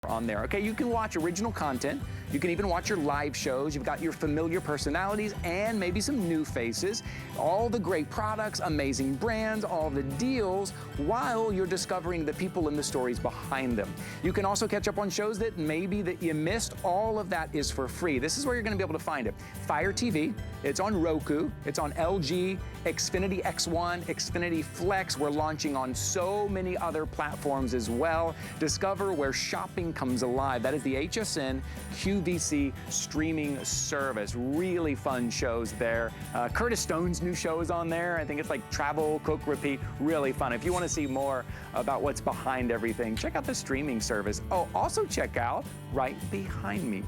on there. Okay, you can watch original content. You can even watch your live shows. You've got your familiar personalities and maybe some new faces. All the great products, amazing brands, all the deals, while you're discovering the people and the stories behind them. You can also catch up on shows that maybe that you missed. All of that is for free. This is where you're going to be able to find it. Fire TV, it's on Roku, it's on LG, Xfinity X1, Xfinity Flex. We're launching on so many other platforms as well. Discover where shopping comes alive. That is the HSN QVC streaming service. Really fun shows there. Curtis Stone's new show is on there. I think it's like Travel, Cook, Repeat. Really fun. If you want to see more about what's behind everything, check out the streaming service. Oh, also check out right behind me.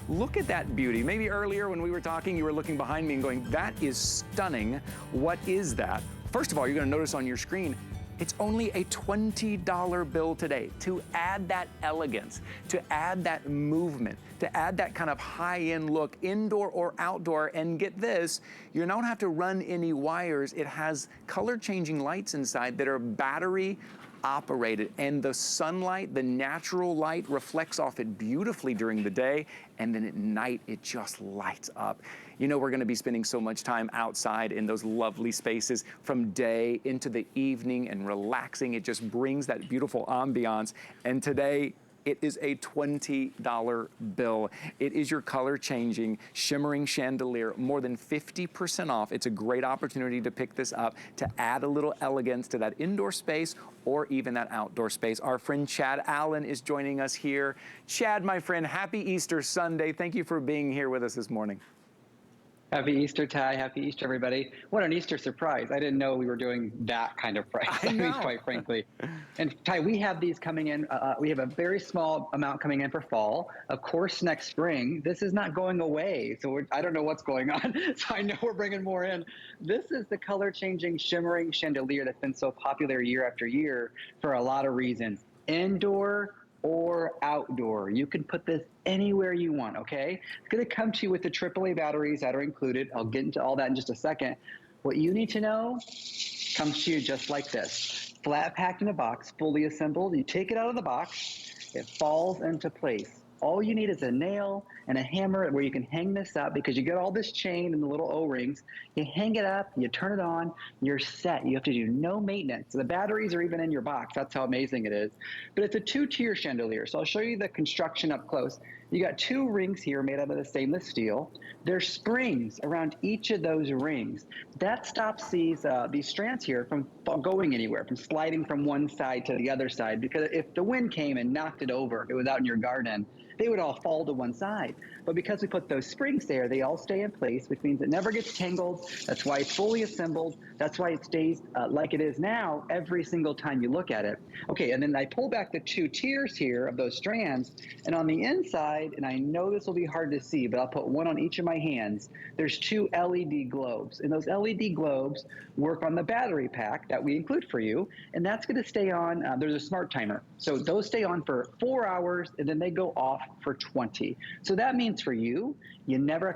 Look at that beauty. Maybe earlier when we were talking, you were looking behind me and going, that is stunning. What is that? First of all, you're going to notice on your screen, it's only a $20 bill today. To add that elegance, to add that movement, to add that kind of high-end look, indoor or outdoor, and get this, you don't have to run any wires. It has color-changing lights inside that are battery operated, and the sunlight, the natural light reflects off it beautifully during the day, and then at night it just lights up. You know, we're gonna be spending so much time outside in those lovely spaces from day into the evening and relaxing. It just brings that beautiful ambiance. And today, it is a $20 bill. It is your color-changing shimmering chandelier, more than 50% off. It's a great opportunity to pick this up, to add a little elegance to that indoor space or even that outdoor space. Our friend Chad Allen is joining us here. Chad, my friend, happy Easter Sunday. Thank you for being here with us this morning. Happy Easter, Ty. Happy Easter, everybody. What an Easter surprise. I didn't know we were doing that kind of price, I mean, quite frankly. And Ty, we have these coming in. We have a very small amount coming in for fall. Of course, next spring, this is not going away. So I don't know what's going on. So I know we're bringing more in. This is the color-changing shimmering chandelier that's been so popular year after year for a lot of reasons. Indoor or outdoor. You can put this anywhere you want, okay? It's gonna come to you with the AAA batteries that are included. I'll get into all that in just a second. What you need to know comes to you just like this. Flat packed in a box, fully assembled. You take it out of the box, it falls into place. All you need is a nail and a hammer where you can hang this up, because you get all this chain and the little O-rings. You hang it up, you turn it on, you're set. You have to do no maintenance. The batteries are even in your box. That's how amazing it is. But it's a two-tier chandelier. So I'll show you the construction up close. You got two rings here made out of the stainless steel. There's springs around each of those rings. That stops these strands here from going anywhere, from sliding from one side to the other side, because if the wind came and knocked it over, if it was out in your garden, they would all fall to one side. But because we put those springs there, they all stay in place, which means it never gets tangled. That's why it's fully assembled. That's why it stays like it is now every single time you look at it. Okay, and then I pull back the two tiers here of those strands, and on the inside, and I know this will be hard to see, but I'll put one on each of my hands, there's two LED globes. And those LED globes work on the battery pack that we include for you, and that's gonna stay on, there's a smart timer. So those stay on for 4 hours, and then they go off for 20. So that means for you, you never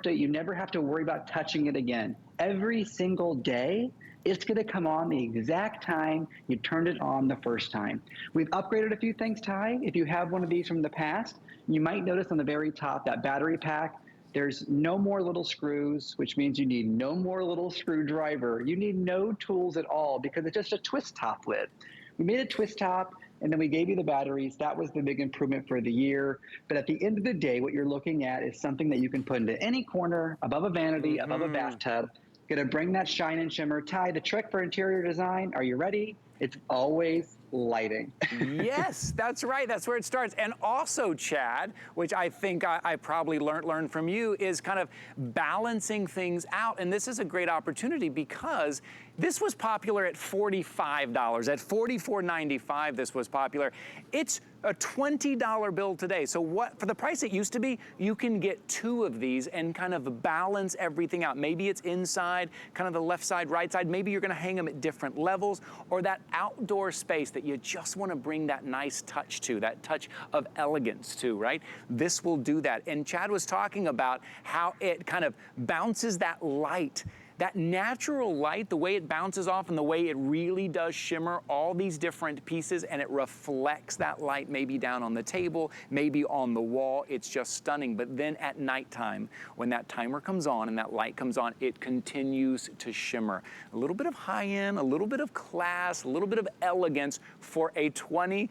have to worry about touching it again. Every single day, it's gonna come on the exact time you turned it on the first time. We've upgraded a few things, Ty. If you have one of these from the past, you might notice on the very top, that battery pack, there's no more little screws, which means you need no more little screwdriver. You need no tools at all, because it's just a twist top lid. We made a twist top, and then we gave you the batteries. That was the big improvement for the year. But at the end of the day, what you're looking at is something that you can put into any corner, above a vanity, above a bathtub. Gonna bring that shine and shimmer. Ty, the trick for interior design, are you ready? It's always lighting. Yes, that's right. That's where it starts. And also, Chad, which I think I probably learned from you, is kind of balancing things out. And this is a great opportunity because this was popular at $45. At $44.95, this was popular. It's a $20 bill today. So what, for the price it used to be, you can get two of these and kind of balance everything out. Maybe it's inside, kind of the left side, right side. Maybe you're gonna hang them at different levels, or that outdoor space that you just wanna bring that nice touch to, that touch of elegance to, right? This will do that. And Chad was talking about how it kind of bounces that light that natural light, the way it bounces off and the way it really does shimmer all these different pieces, and it reflects that light maybe down on the table, maybe on the wall. It's just stunning. But then at nighttime, when that timer comes on and that light comes on, it continues to shimmer. A little bit of high-end, a little bit of class, a little bit of elegance for a $20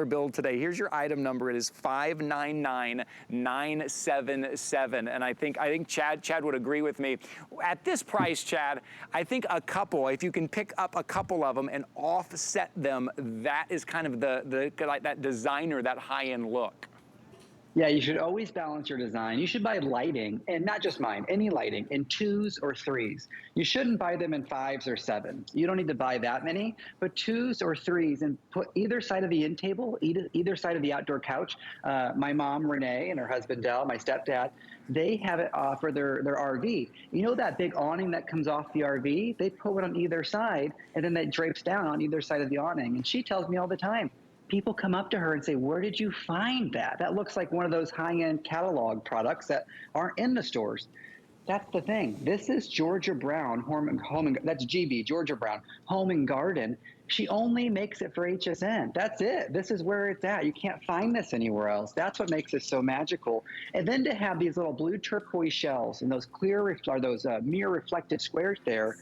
bill today. Here's your item number. It is 599977. And I think Chad would agree with me. At this price, Chad, I think a couple, if you can pick up a couple of them and offset them, that is kind of like that designer, that high-end look. Yeah, you should always balance your design. You should buy lighting, and not just mine, any lighting, in 2s or 3s. You shouldn't buy them in 5s or 7s. You don't need to buy that many, but 2s or 3s, and put either side of the end table, either side of the outdoor couch. My mom, Renee, and her husband, Dell, my stepdad, they have it for their RV. You know that big awning that comes off the RV? They put it on either side, and then that drapes down on either side of the awning. And she tells me all the time, people come up to her and say, where did you find that? That looks like one of those high-end catalog products that aren't in the stores. That's the thing. This is Georgia Brown, that's GB, Georgia Brown, Home and Garden. She only makes it for HSN. That's it. This is where it's at. You can't find this anywhere else. That's what makes it so magical. And then to have these little blue turquoise shells and those mirror reflective squares there,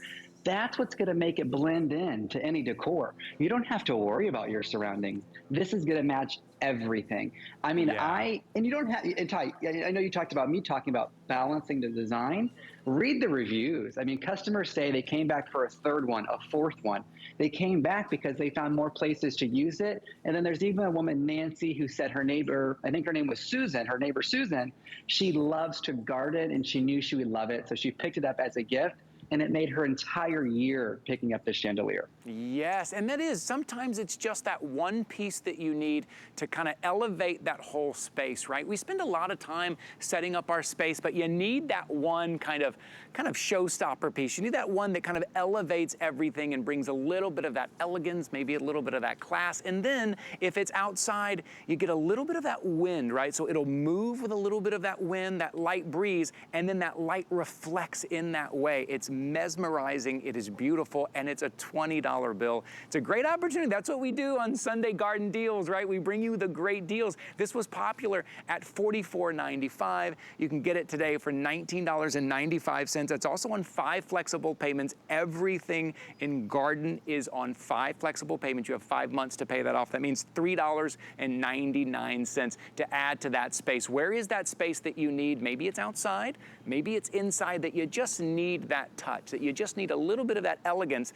that's what's going to make it blend in to any decor. You don't have to worry about your surroundings. This is going to match everything. I mean, yeah. And you don't have, and Ty, I know you talked about me talking about balancing the design. Read the reviews. I mean, customers say they came back for a third one, a fourth one. They came back because they found more places to use it. And then there's even a woman, Nancy, who said her neighbor, I think her name was Susan, her neighbor Susan, she loves to garden and she knew she would love it. So she picked it up as a gift. And it made her entire year picking up the chandelier. Yes, and that is, sometimes it's just that one piece that you need to kind of elevate that whole space, right? We spend a lot of time setting up our space, but you need that one kind of showstopper piece. You need that one that kind of elevates everything and brings a little bit of that elegance, maybe a little bit of that class. And then if it's outside, you get a little bit of that wind, right? So it'll move with a little bit of that wind, that light breeze, and then that light reflects in that way. It's mesmerizing, it is beautiful, and it's a $20 bill. It's a great opportunity. That's what we do on Sunday Garden Deals, right? We bring you the great deals. This was popular at $44.95. You can get it today for $19.95. It's also on 5 flexible payments. Everything in garden is on 5 flexible payments. You have 5 months to pay that off. That means $3.99 to add to that space. Where is that space that you need? Maybe it's outside, maybe it's inside, that you just need that touch, that you just need a little bit of that elegance,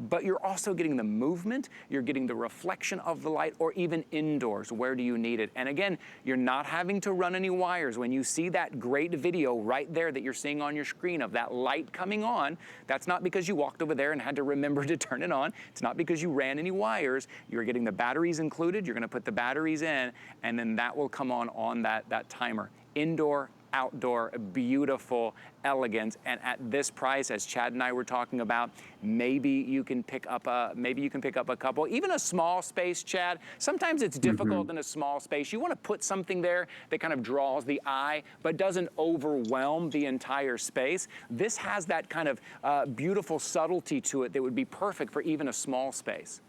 but you're also getting the movement, you're getting the reflection of the light, or even indoors. Where do you need it? And again, you're not having to run any wires. When you see that great video right there that you're seeing on your screen of that light coming on, that's not because you walked over there and had to remember to turn it on. It's not because you ran any wires. You're getting the batteries included. You're going to put the batteries in, and then that will come on that timer. Indoor, outdoor, beautiful elegance, and at this price, as Chad and I were talking about, maybe you can pick up a couple, even a small space, Chad. Sometimes it's difficult in a small space. You want to put something there that kind of draws the eye, but doesn't overwhelm the entire space. This has that kind of beautiful subtlety to it that would be perfect for even a small space.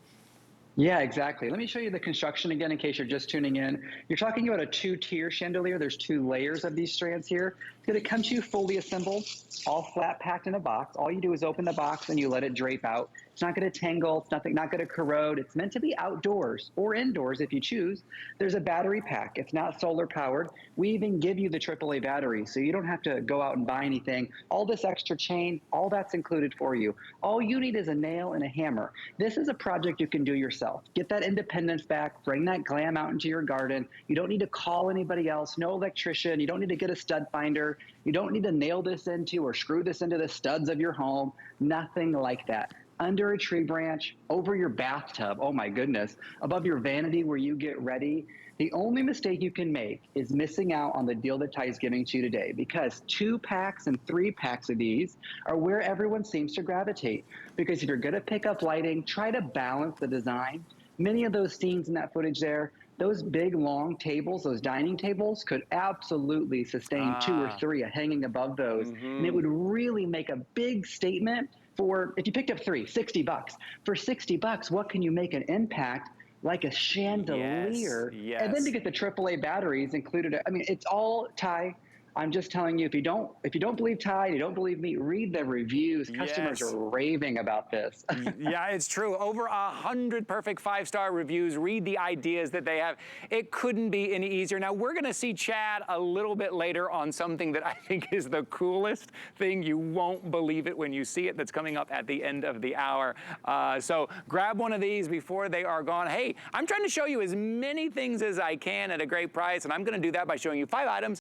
Yeah, exactly. Let me show you the construction again in case you're just tuning in. You're talking about a 2-tier chandelier. There's 2 layers of these strands here. It's going to come to you fully assembled, all flat packed in a box. All you do is open the box and you let it drape out. It's not going to tangle. It's not going to corrode. It's meant to be outdoors or indoors if you choose. There's a battery pack. It's not solar powered. We even give you the AAA battery, so you don't have to go out and buy anything. All this extra chain, all that's included for you. All you need is a nail and a hammer. This is a project you can do yourself. Get that independence back. Bring that glam out into your garden. You don't need to call anybody else. No electrician. You don't need to get a stud finder. You don't need to nail this into or screw this into the studs of your home. Nothing like that. Under a tree branch, over your bathtub, oh my goodness, above your vanity where you get ready. The only mistake you can make is missing out on the deal that Ty is giving to you today, because 2 packs and 3 packs of these are where everyone seems to gravitate. Because if you're going to pick up lighting, try to balance the design. Many of those scenes in that footage there, those big long tables, those dining tables, could absolutely sustain 2 or 3 hanging above those. And it would really make a big statement for, if you picked up 3, $60. For $60, what can you make an impact like a chandelier? Yes. And then to get the AAA batteries included, I mean, it's all, Ty, I'm just telling you, if you don't believe Ty, you don't believe me, read the reviews. Customers are raving about this. Yeah, it's true. Over 100 perfect 5-star reviews. Read the ideas that they have. It couldn't be any easier. Now, we're going to see Chad a little bit later on something that I think is the coolest thing. You won't believe it when you see it. That's coming up at the end of the hour. So grab one of these before they are gone. Hey, I'm trying to show you as many things as I can at a great price, and I'm going to do that by showing you 5 items